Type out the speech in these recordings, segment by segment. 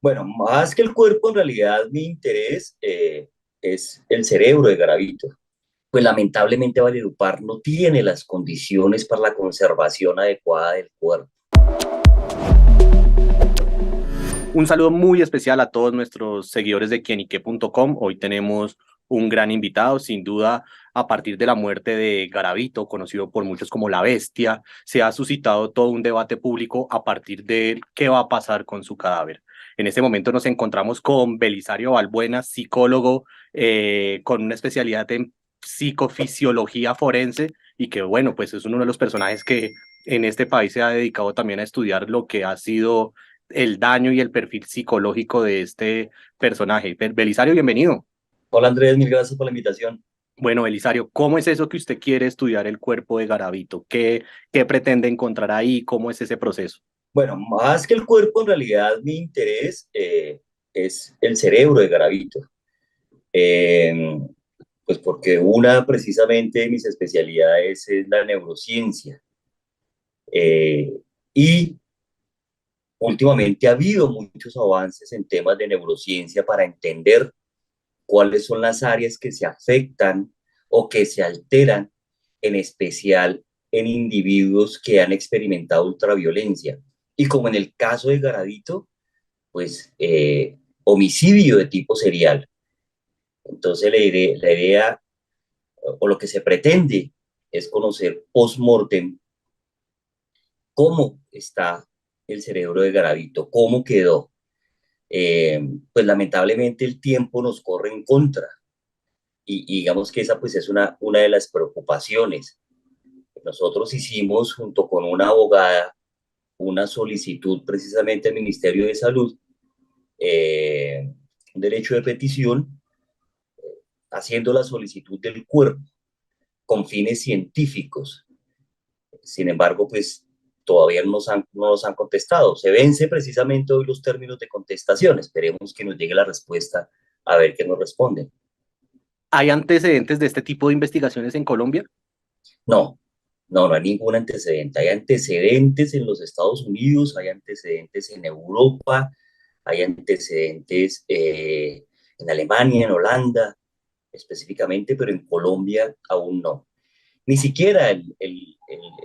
Bueno, más que el cuerpo, en realidad mi interés es el cerebro de Garavito. Pues lamentablemente Valledupar no tiene las condiciones para la conservación adecuada del cuerpo. Un saludo muy especial a todos nuestros seguidores de quienique.com. Hoy tenemos un gran invitado, sin duda, a partir de la muerte de Garavito, conocido por muchos como la Bestia, se ha suscitado todo un debate público a partir de qué va a pasar con su cadáver. En este momento nos encontramos con Belisario Balbuena, psicólogo con una especialidad en psicofisiología forense y que, bueno, pues es uno de los personajes que en este país se ha dedicado también a estudiar lo que ha sido el daño y el perfil psicológico de este personaje. Belisario, bienvenido. Hola Andrés, mil gracias por la invitación. Bueno, Belisario, ¿cómo es eso que usted quiere estudiar el cuerpo de Garavito? ¿Qué pretende encontrar ahí? ¿Cómo es ese proceso? Bueno, más que el cuerpo, en realidad mi interés es el cerebro de Garavito. Eh, pues porque una precisamente de mis especialidades es la neurociencia. Eh, y últimamente ha habido muchos avances en temas de neurociencia para entender cuáles son las áreas que se afectan o que se alteran, en especial en individuos que han experimentado ultraviolencia. Y como en el caso de Garavito, pues homicidio de tipo serial. Entonces la idea o lo que se pretende es conocer post-mortem cómo está el cerebro de Garavito, cómo quedó. Pues lamentablemente el tiempo nos corre en contra y digamos que esa pues es una de las preocupaciones. Nosotros hicimos junto con una abogada una solicitud precisamente al Ministerio de Salud, un derecho de petición, haciendo la solicitud del cuerpo con fines científicos. Sin embargo, pues todavía no nos han contestado. Se vence precisamente hoy los términos de contestación. Esperemos que nos llegue la respuesta a ver qué nos responden. ¿Hay antecedentes de este tipo de investigaciones en Colombia? No, no hay ningún antecedente. Hay antecedentes en los Estados Unidos, hay antecedentes en Europa, hay antecedentes en Alemania, en Holanda específicamente, pero en Colombia aún no. Ni siquiera el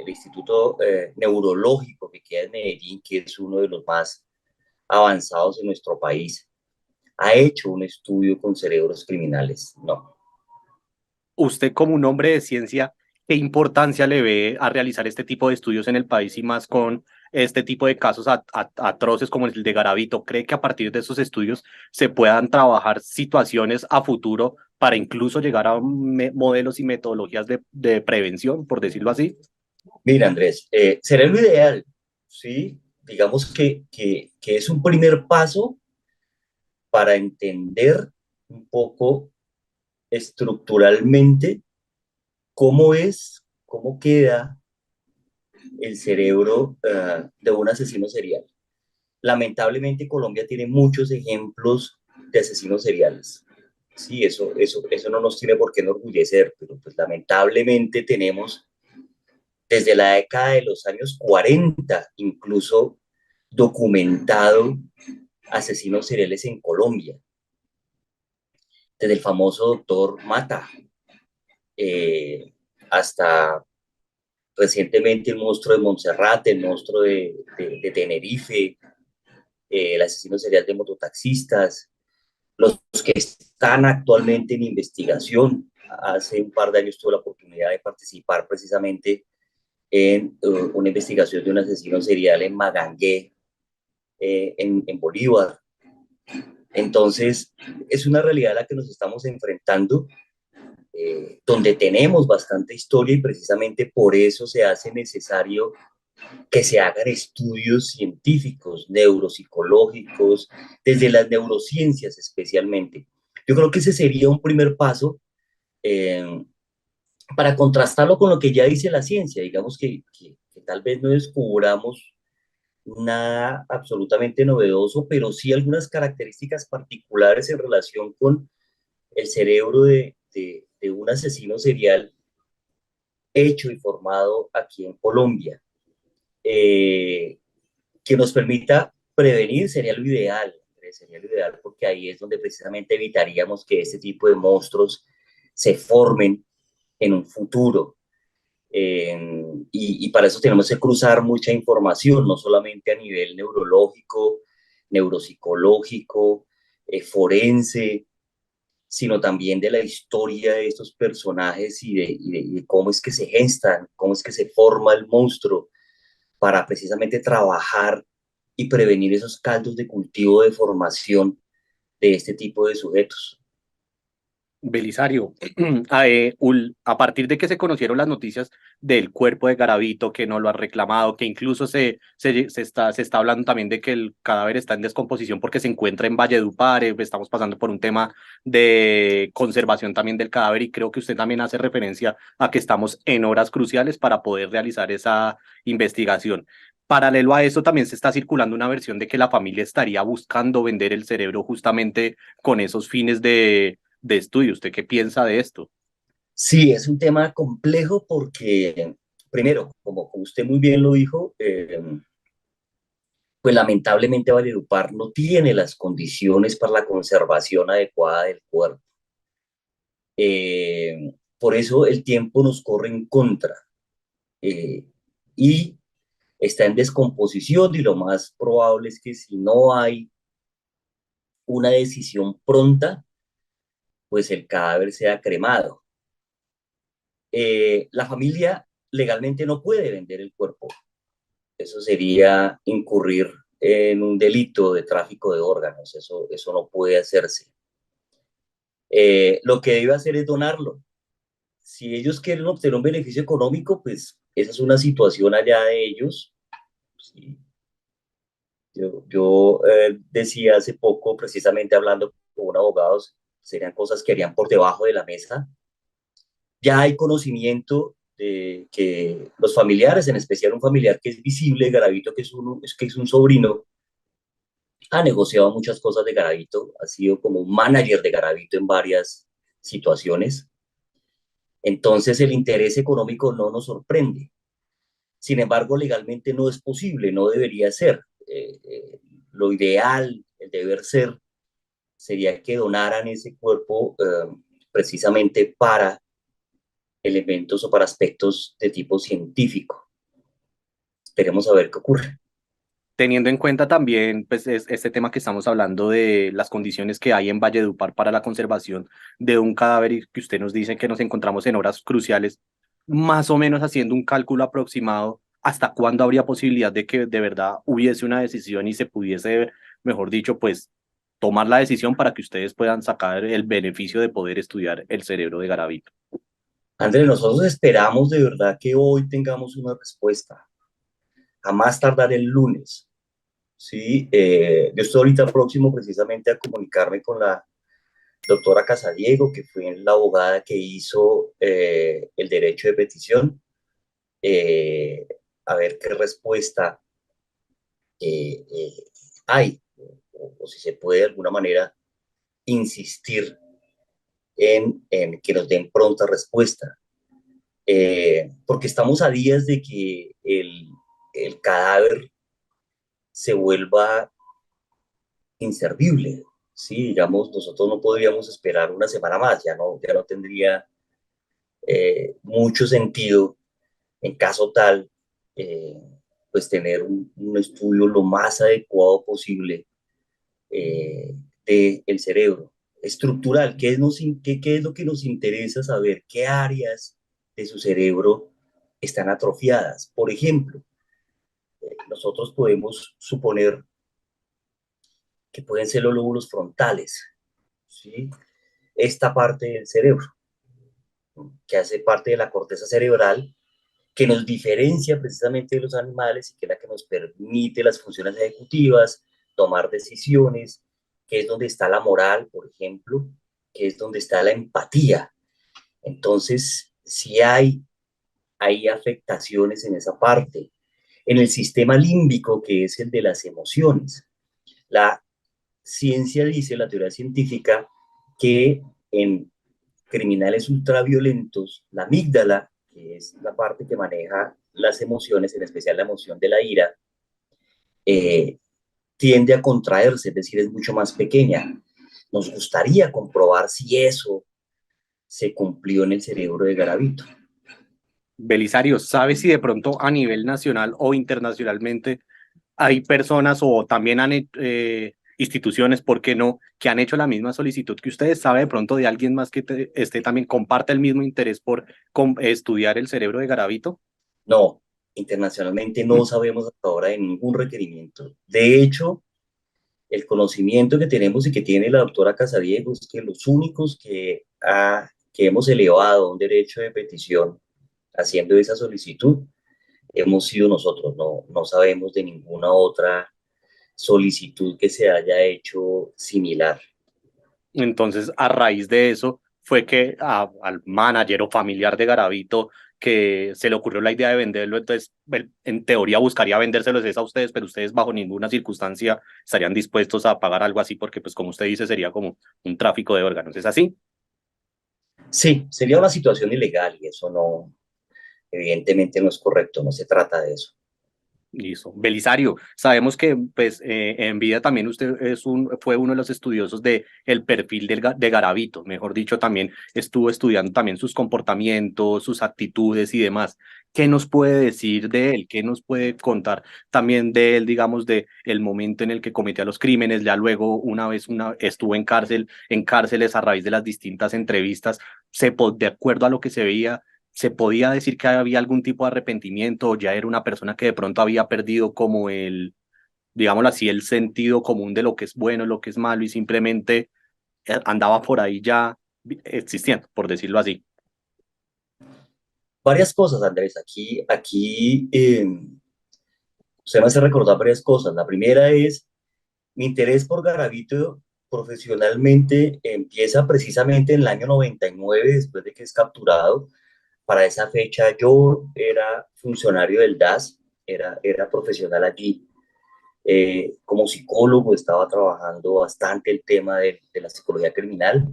Instituto Neurológico que queda en Medellín, que es uno de los más avanzados en nuestro país, ha hecho un estudio con cerebros criminales. No. Usted como un hombre de ciencia, ¿qué importancia le ve a realizar este tipo de estudios en el país y más con este tipo de casos atroces como el de Garavito? ¿Cree que a partir de esos estudios se puedan trabajar situaciones a futuro para incluso llegar a modelos y metodologías de prevención, por decirlo así? Mira, Andrés, sería lo ideal, ¿sí? Digamos que es un primer paso para entender un poco estructuralmente cómo queda el cerebro de un asesino serial. Lamentablemente Colombia tiene muchos ejemplos de asesinos seriales. Sí, eso no nos tiene por qué enorgullecer, pero pues lamentablemente tenemos desde la década de los años 40 incluso documentado asesinos seriales en Colombia, desde el famoso doctor Mata hasta recientemente el monstruo de Montserrat, el monstruo de Tenerife, el asesino serial de mototaxistas, los que están actualmente en investigación. Hace un par de años tuve la oportunidad de participar precisamente en una investigación de un asesino serial en Magangué, en Bolívar. Entonces, es una realidad a la que nos estamos enfrentando, donde tenemos bastante historia y precisamente por eso se hace necesario que se hagan estudios científicos, neuropsicológicos, desde las neurociencias especialmente. Yo creo que ese sería un primer paso eh, para contrastarlo con lo que ya dice la ciencia. Digamos que tal vez no descubramos nada absolutamente novedoso, pero sí algunas características particulares en relación con el cerebro de un asesino serial hecho y formado aquí en Colombia. Eh, que nos permita prevenir sería lo ideal, sería lo ideal porque ahí es donde precisamente evitaríamos que este tipo de monstruos se formen en un futuro. Y para eso tenemos que cruzar mucha información, no solamente a nivel neurológico, neuropsicológico, forense, sino también de la historia de estos personajes y de cómo es que se gestan, cómo es que se forma el monstruo, para precisamente trabajar y prevenir esos caldos de cultivo de formación de este tipo de sujetos. Belisario, a partir de que se conocieron las noticias del cuerpo de Garavito, que no lo ha reclamado, que incluso se está hablando también de que el cadáver está en descomposición porque se encuentra en Valledupar, estamos pasando por un tema de conservación también del cadáver y creo que usted también hace referencia a que estamos en horas cruciales para poder realizar esa investigación. Paralelo a eso, también se está circulando una versión de que la familia estaría buscando vender el cerebro justamente con esos fines de estudio. ¿Usted qué piensa de esto? Sí, es un tema complejo porque, primero, como usted muy bien lo dijo, pues lamentablemente Valledupar no tiene las condiciones para la conservación adecuada del cuerpo. Por eso el tiempo nos corre en contra eh, y está en descomposición y lo más probable es que si no hay una decisión pronta, pues el cadáver sea cremado. La familia legalmente no puede vender el cuerpo. Eso sería incurrir en un delito de tráfico de órganos. Eso no puede hacerse. Lo que debe hacer es donarlo. Si ellos quieren obtener un beneficio económico, pues esa es una situación allá de ellos. Sí. Yo decía hace poco, precisamente hablando con un abogado, serían cosas que harían por debajo de la mesa. Ya hay conocimiento de que los familiares, en especial un familiar que es visible, Garavito, que es un sobrino, ha negociado muchas cosas de Garavito, ha sido como un manager de Garavito en varias situaciones. Entonces el interés económico no nos sorprende. Sin embargo, legalmente no es posible, no debería ser. Lo ideal, el deber ser, sería que donaran ese cuerpo precisamente para elementos o para aspectos de tipo científico. Esperemos a ver qué ocurre. Teniendo en cuenta también pues, este tema que estamos hablando de las condiciones que hay en Valledupar para la conservación de un cadáver y que usted nos dice que nos encontramos en horas cruciales, más o menos haciendo un cálculo aproximado, ¿hasta cuándo habría posibilidad de que de verdad hubiese una decisión y se pudiese, mejor dicho, pues tomar la decisión para que ustedes puedan sacar el beneficio de poder estudiar el cerebro de Garavito? André, nosotros esperamos de verdad que hoy tengamos una respuesta, a más tardar el lunes. Sí, yo estoy ahorita próximo precisamente a comunicarme con la doctora Casadiego, que fue la abogada que hizo el derecho de petición, eh, a ver qué respuesta hay, o si se puede de alguna manera insistir en que nos den pronta respuesta, porque estamos a días de que el cadáver se vuelva inservible. Sí, digamos, nosotros no podríamos esperar una semana más, ya no tendría mucho sentido en caso tal, eh, pues tener un estudio lo más adecuado posible del cerebro estructural. ¿Qué es lo que nos interesa saber? ¿Qué áreas de su cerebro están atrofiadas? Por ejemplo, nosotros podemos suponer que pueden ser los lóbulos frontales, ¿sí? Esta parte del cerebro, que hace parte de la corteza cerebral, que nos diferencia precisamente de los animales y que es la que nos permite las funciones ejecutivas, tomar decisiones, que es donde está la moral, por ejemplo, que es donde está la empatía. Entonces, si hay afectaciones en esa parte. En el sistema límbico, que es el de las emociones, la ciencia dice, la teoría científica, que en criminales ultraviolentos, la amígdala, que es la parte que maneja las emociones, en especial la emoción de la ira, eh, tiende a contraerse, es decir, es mucho más pequeña. Nos gustaría comprobar si eso se cumplió en el cerebro de Garavito. Belisario, ¿sabe si de pronto a nivel nacional o internacionalmente hay personas o también instituciones, ¿por qué no?, que han hecho la misma solicitud que ustedes? ¿Sabe de pronto de alguien más que también comparte el mismo interés por estudiar el cerebro de Garavito? No, internacionalmente no sabemos hasta ahora de ningún requerimiento. De hecho, el conocimiento que tenemos y que tiene la doctora Casariego es que los únicos que hemos elevado un derecho de petición haciendo esa solicitud hemos sido nosotros. No, no sabemos de ninguna otra solicitud que se haya hecho similar. Entonces, a raíz de eso, fue que al manager o familiar de Garavito que se le ocurrió la idea de venderlo, entonces él, en teoría buscaría vendérselos es a ustedes, pero ustedes bajo ninguna circunstancia estarían dispuestos a pagar algo así porque, pues como usted dice, sería como un tráfico de órganos. ¿Es así? Sí, sería una situación ilegal y eso no, evidentemente no es correcto, no se trata de eso. Listo. Belisario, sabemos que pues en vida también usted fue uno de los estudiosos de el perfil de Garavito, mejor dicho, también estuvo estudiando también sus comportamientos, sus actitudes y demás. ¿Qué nos puede decir de él? ¿Qué nos puede contar también de él, digamos, de el momento en el que cometía los crímenes? Ya luego una vez estuvo en cárceles a raíz de las distintas entrevistas, de acuerdo a lo que se veía, se podía decir que había algún tipo de arrepentimiento, o ya era una persona que de pronto había perdido como digámoslo así, el sentido común de lo que es bueno, lo que es malo, y simplemente andaba por ahí ya existiendo, por decirlo así. Varias cosas, Andrés. Usted me hace recordar varias cosas. La primera es mi interés por Garavito profesionalmente empieza precisamente en el año 99, después de que es capturado. Para esa fecha yo era funcionario del DAS, era profesional allí. Como psicólogo estaba trabajando bastante el tema de la psicología criminal.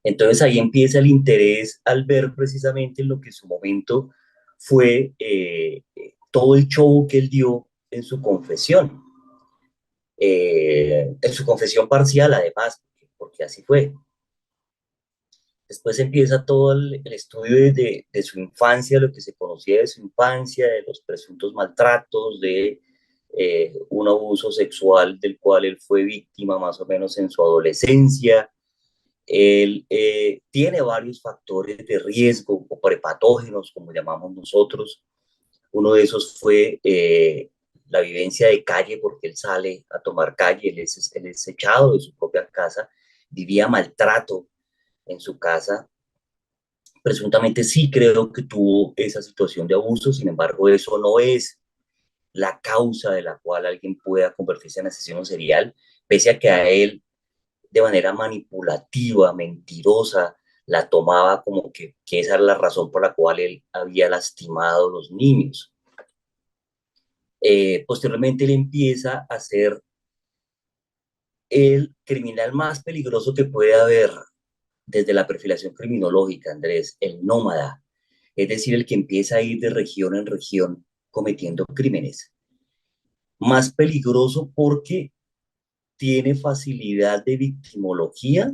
Entonces ahí empieza el interés al ver precisamente lo que en su momento fue todo el show que él dio en su confesión parcial además, porque así fue. Después empieza todo el estudio de su infancia, lo que se conocía de su infancia, de los presuntos maltratos, de un abuso sexual del cual él fue víctima más o menos en su adolescencia. Él tiene varios factores de riesgo o prepatógenos, como llamamos nosotros. Uno de esos fue la vivencia de calle, porque él sale a tomar calle, él es echado de su propia casa, vivía maltrato en su casa. Presuntamente sí creo que tuvo esa situación de abuso, sin embargo, eso no es la causa de la cual alguien pueda convertirse en asesino serial, pese a que a él de manera manipulativa, mentirosa, la tomaba como que esa era la razón por la cual él había lastimado a los niños. Posteriormente él empieza a ser el criminal más peligroso que puede haber desde la perfilación criminológica, Andrés, el nómada, es decir, el que empieza a ir de región en región cometiendo crímenes. Más peligroso porque tiene facilidad de victimología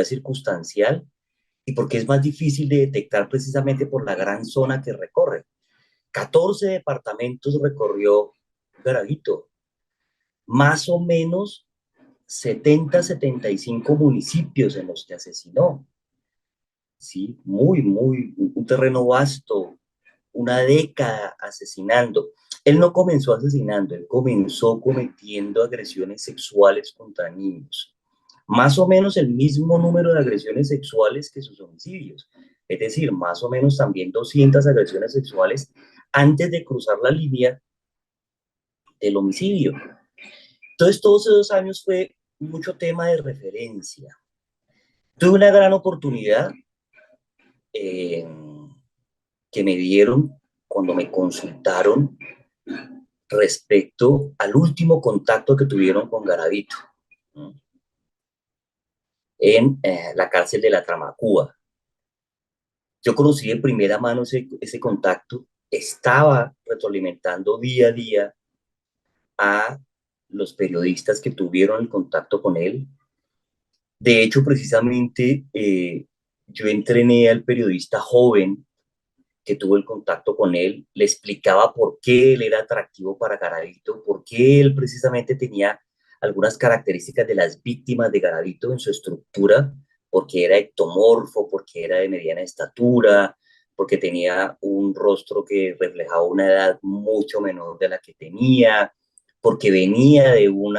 circunstancial, y porque es más difícil de detectar precisamente por la gran zona que recorre. 14 departamentos recorrió Garavito, más o menos 75 municipios en los que asesinó. Sí, un terreno vasto, una década asesinando. Él no comenzó asesinando, él comenzó cometiendo agresiones sexuales contra niños. Más o menos el mismo número de agresiones sexuales que sus homicidios. Es decir, más o menos también 200 agresiones sexuales antes de cruzar la línea del homicidio. Entonces, todos esos años fue mucho tema de referencia. Tuve una gran oportunidad eh, que me dieron cuando me consultaron respecto al último contacto que tuvieron con Garavito, ¿no?, en la cárcel de la Tramacúa. Yo conocí de primera mano ese contacto, estaba retroalimentando día a día a los periodistas que tuvieron el contacto con él. De hecho, precisamente yo entrené al periodista joven que tuvo el contacto con él, le explicaba por qué él era atractivo para Garavito, por qué él precisamente tenía algunas características de las víctimas de Garavito en su estructura, porque era ectomorfo, porque era de mediana estatura, porque tenía un rostro que reflejaba una edad mucho menor de la que tenía, porque venía de un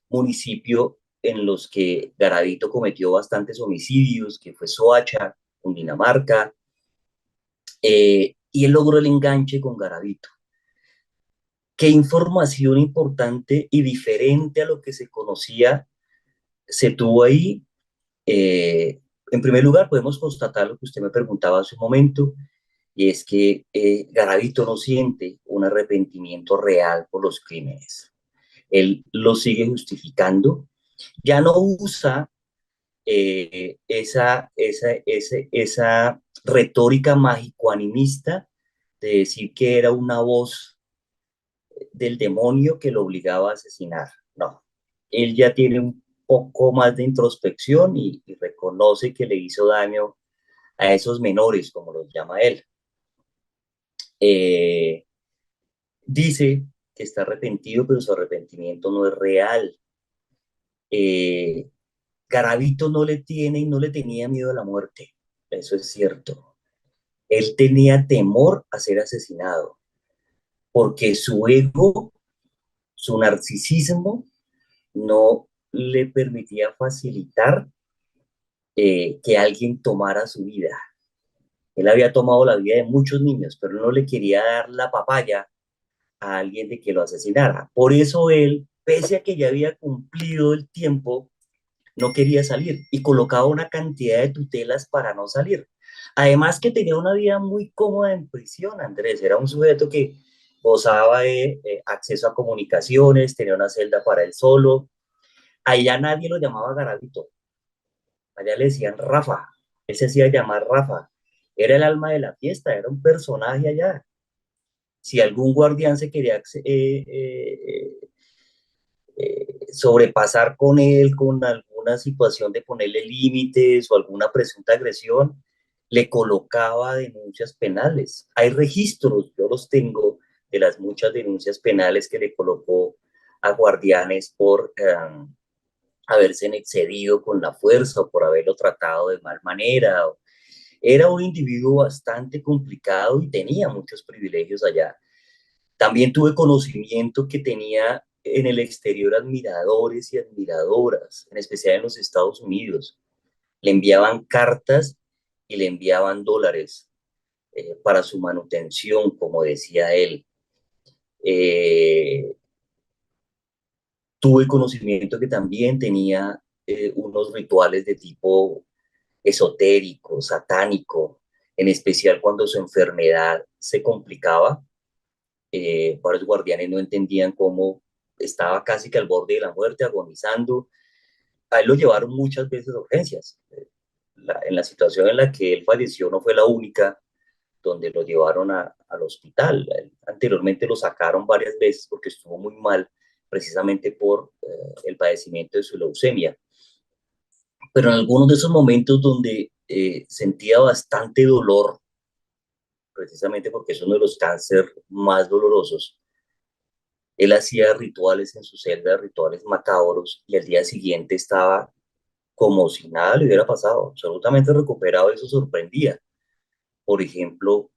municipio en los que Garavito cometió bastantes homicidios, que fue Soacha, Cundinamarca, y él logró el enganche con Garavito. ¿Qué información importante y diferente a lo que se conocía se tuvo ahí? En primer lugar, podemos constatar lo que usted me preguntaba hace un momento, y es que Garavito no siente un arrepentimiento real por los crímenes. Él lo sigue justificando, ya no usa esa retórica mágico-animista de decir que era una voz del demonio que lo obligaba a asesinar. No, él ya tiene un poco más de introspección y reconoce que le hizo daño a esos menores, como los llama él. Eh, Dice que está arrepentido, pero su arrepentimiento no es real. Eh, Garavito no le tiene y no le tenía miedo a la muerte, eso es cierto. Él tenía temor a ser asesinado, porque su ego, su narcisismo, no le permitía facilitar que alguien tomara su vida. Él había tomado la vida de muchos niños, pero no le quería dar la papaya a alguien de que lo asesinara. Por eso él, pese a que ya había cumplido el tiempo, no quería salir y colocaba una cantidad de tutelas para no salir. Además que tenía una vida muy cómoda en prisión, Andrés. Era un sujeto que gozaba de acceso a comunicaciones, tenía una celda para él solo. Allá nadie lo llamaba Garavito, allá le decían Rafa, él se hacía llamar Rafa, era el alma de la fiesta, era un personaje allá. Si algún guardián se quería sobrepasar con él, con alguna situación de ponerle límites o alguna presunta agresión, le colocaba denuncias penales. Hay registros, yo los tengo, de las muchas denuncias penales que le colocó a guardianes por haberse excedido con la fuerza o por haberlo tratado de mal manera. Era un individuo bastante complicado y tenía muchos privilegios allá. También tuve conocimiento que tenía en el exterior admiradores y admiradoras, en especial en los Estados Unidos. Le enviaban cartas y le enviaban dólares para su manutención, como decía él. Eh, Tuve conocimiento que también tenía unos rituales de tipo esotérico, satánico, en especial cuando su enfermedad se complicaba. Varios guardianes no entendían cómo estaba casi que al borde de la muerte, agonizando. A él lo llevaron muchas veces a urgencias. En la situación en la que él falleció no fue la única donde lo llevaron al hospital. Anteriormente lo sacaron varias veces porque estuvo muy mal, precisamente por el padecimiento de su leucemia. Pero en algunos de esos momentos donde sentía bastante dolor, precisamente porque es uno de los cánceres más dolorosos, él hacía rituales en su celda, rituales macabros, y al día siguiente estaba como si nada le hubiera pasado, absolutamente recuperado. Eso sorprendía, por ejemplo,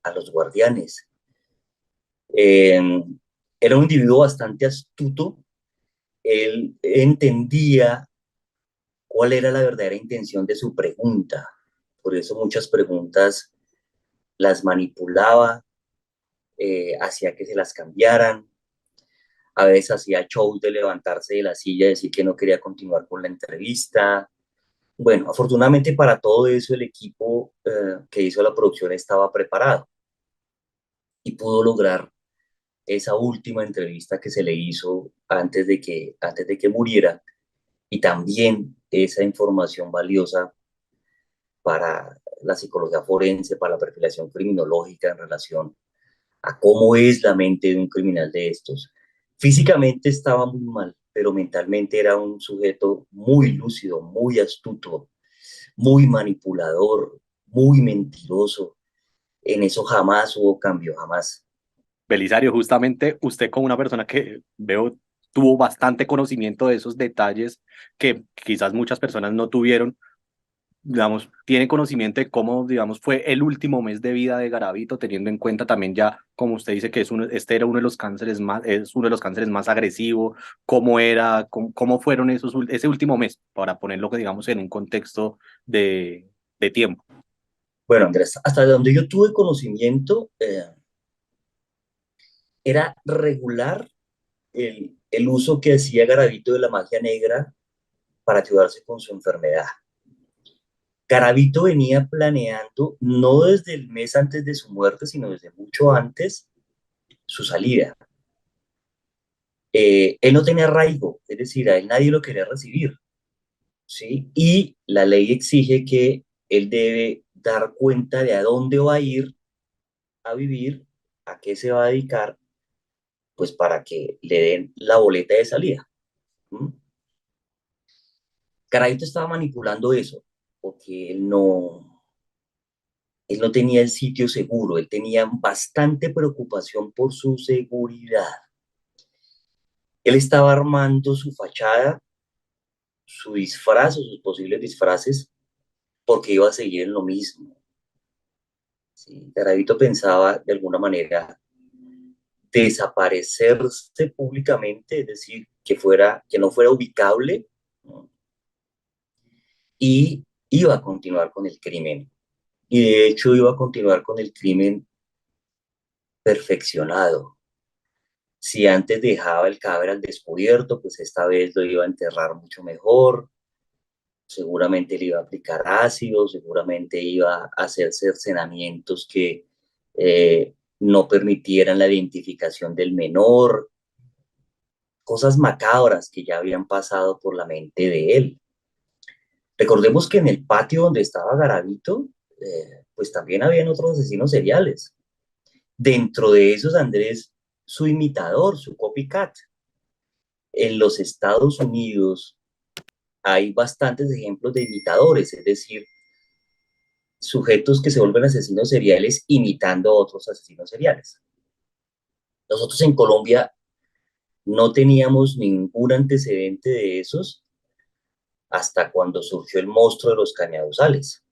a los guardianes. Eh, Era un individuo bastante astuto, él entendía cuál era la verdadera intención de su pregunta, por eso muchas preguntas las manipulaba, hacía que se las cambiaran, a veces hacía shows de levantarse de la silla y decir que no quería continuar con la entrevista. Bueno, afortunadamente para todo eso el equipo que hizo la producción estaba preparado y pudo lograr esa última entrevista que se le hizo antes de que muriera, y también esa información valiosa para la psicología forense, para la perfilación criminológica en relación a cómo es la mente de un criminal de estos. Físicamente estaba muy mal, pero mentalmente era un sujeto muy lúcido, muy astuto, muy manipulador, muy mentiroso. En eso jamás hubo cambio, jamás. Belisario, justamente usted como una persona que veo tuvo bastante conocimiento de esos detalles que quizás muchas personas no tuvieron, digamos, tiene conocimiento de cómo, digamos, fue el último mes de vida de Garavito, teniendo en cuenta también ya, como usted dice, que este era uno de los cánceres más, es uno de los cánceres más agresivos, cómo era, cómo fueron ese último mes, para ponerlo, digamos, en un contexto de tiempo. Bueno, Andrés, hasta donde yo tuve conocimiento, era regular el uso que hacía Garavito de la magia negra para ayudarse con su enfermedad. Garavito venía planeando, no desde el mes antes de su muerte, sino desde mucho antes, su salida. Él no tenía arraigo, es decir, a él nadie lo quería recibir, ¿sí? Y la ley exige que él debe dar cuenta de a dónde va a ir a vivir, a qué se va a dedicar, pues para que le den la boleta de salida. ¿Mm? Garavito estaba manipulando eso, porque él no tenía el sitio seguro, él tenía bastante preocupación por su seguridad. Él estaba armando su fachada, su disfraz o sus posibles disfraces, porque iba a seguir en lo mismo. ¿Sí? Garavito pensaba de alguna manera desaparecerse públicamente, es decir, que no fuera ubicable, ¿no? Y iba a continuar con el crimen. Y de hecho iba a continuar con el crimen perfeccionado. Si antes dejaba el cadáver al descubierto, pues esta vez lo iba a enterrar mucho mejor, seguramente le iba a aplicar ácido, seguramente iba a hacer cercenamientos que no permitieran la identificación del menor, cosas macabras que ya habían pasado por la mente de él. Recordemos que en el patio donde estaba Garavito, pues también habían otros asesinos seriales. Dentro de esos, Andrés, su imitador, su copycat. En los Estados Unidos hay bastantes ejemplos de imitadores, es decir, sujetos que se vuelven asesinos seriales imitando a otros asesinos seriales. Nosotros en Colombia no teníamos ningún antecedente de esos hasta cuando surgió el monstruo de los cañaduzales.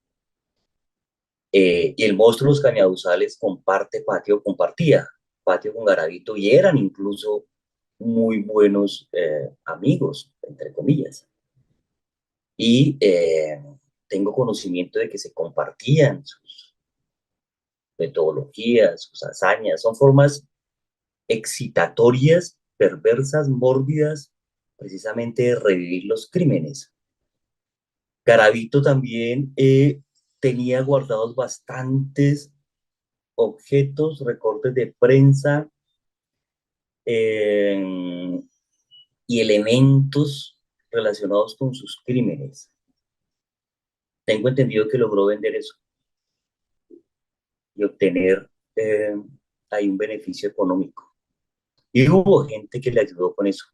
Y el monstruo de los cañaduzales compartía patio con Garavito y eran incluso muy buenos amigos, entre comillas. Y tengo conocimiento de que se compartían sus metodologías, sus hazañas, son formas excitatorias, perversas, mórbidas, precisamente de revivir los crímenes. Garavito también tenía guardados bastantes objetos, recortes de prensa eh, y elementos relacionados con sus crímenes. Tengo entendido que logró vender eso y obtener eh, ahí un beneficio económico. Y hubo gente que le ayudó con eso.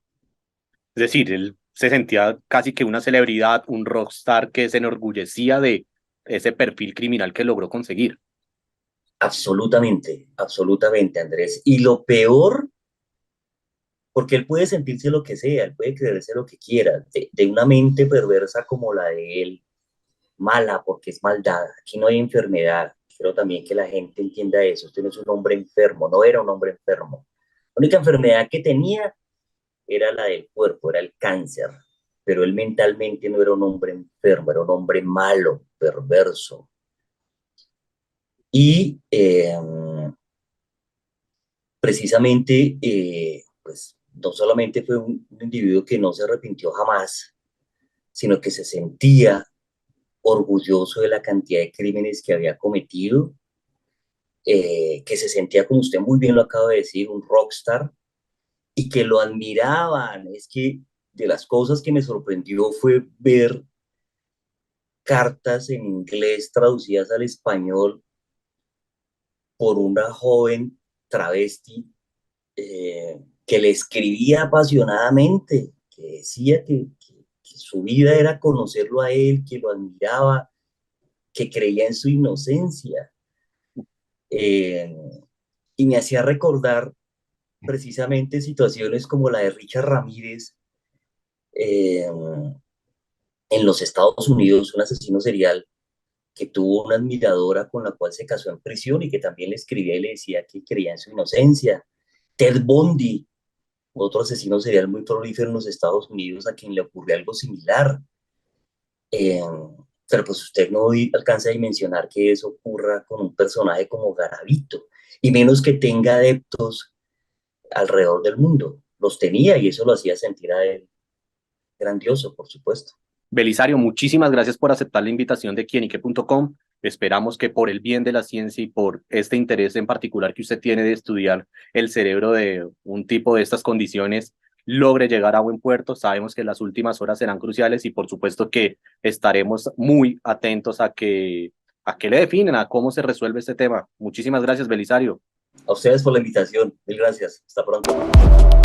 Es decir, él se sentía casi que una celebridad, un rockstar que se enorgullecía de ese perfil criminal que logró conseguir. Absolutamente, absolutamente, Andrés. Y lo peor, porque él puede sentirse lo que sea, él puede creerse lo que quiera, de una mente perversa como la de él, mala porque es maldad. Aquí no hay enfermedad. Quiero también que la gente entienda eso. Usted no es un hombre enfermo, no era un hombre enfermo. La única enfermedad que tenía era la del cuerpo, era el cáncer. Pero él mentalmente no era un hombre enfermo, era un hombre malo, perverso. Y precisamente, pues no solamente fue un individuo que no se arrepintió jamás, sino que se sentía orgulloso de la cantidad de crímenes que había cometido, que se sentía, como usted muy bien lo acaba de decir, un rockstar y que lo admiraban. Es que de las cosas que me sorprendió fue ver cartas en inglés traducidas al español por una joven travesti, que le escribía apasionadamente, que decía que su vida era conocerlo a él, que lo admiraba, que creía en su inocencia. Eh, y me hacía recordar precisamente situaciones como la de Richard Ramírez eh, en los Estados Unidos, un asesino serial que tuvo una admiradora con la cual se casó en prisión y que también le escribía y le decía que creía en su inocencia. Ted Bundy, otro asesino serial muy prolífero en los Estados Unidos a quien le ocurrió algo similar. Eh, pero pues usted no alcanza a dimensionar que eso ocurra con un personaje como Garavito, y menos que tenga adeptos alrededor del mundo. Los tenía y eso lo hacía sentir a él grandioso, por supuesto. Belisario, muchísimas gracias por aceptar la invitación de quienique.com. Esperamos que por el bien de la ciencia y por este interés en particular que usted tiene de estudiar el cerebro de un tipo de estas condiciones, logre llegar a buen puerto. Sabemos que las últimas horas serán cruciales y por supuesto que estaremos muy atentos a que le definen, a cómo se resuelve este tema. Muchísimas gracias, Belisario. A ustedes por la invitación. Mil gracias. Hasta pronto.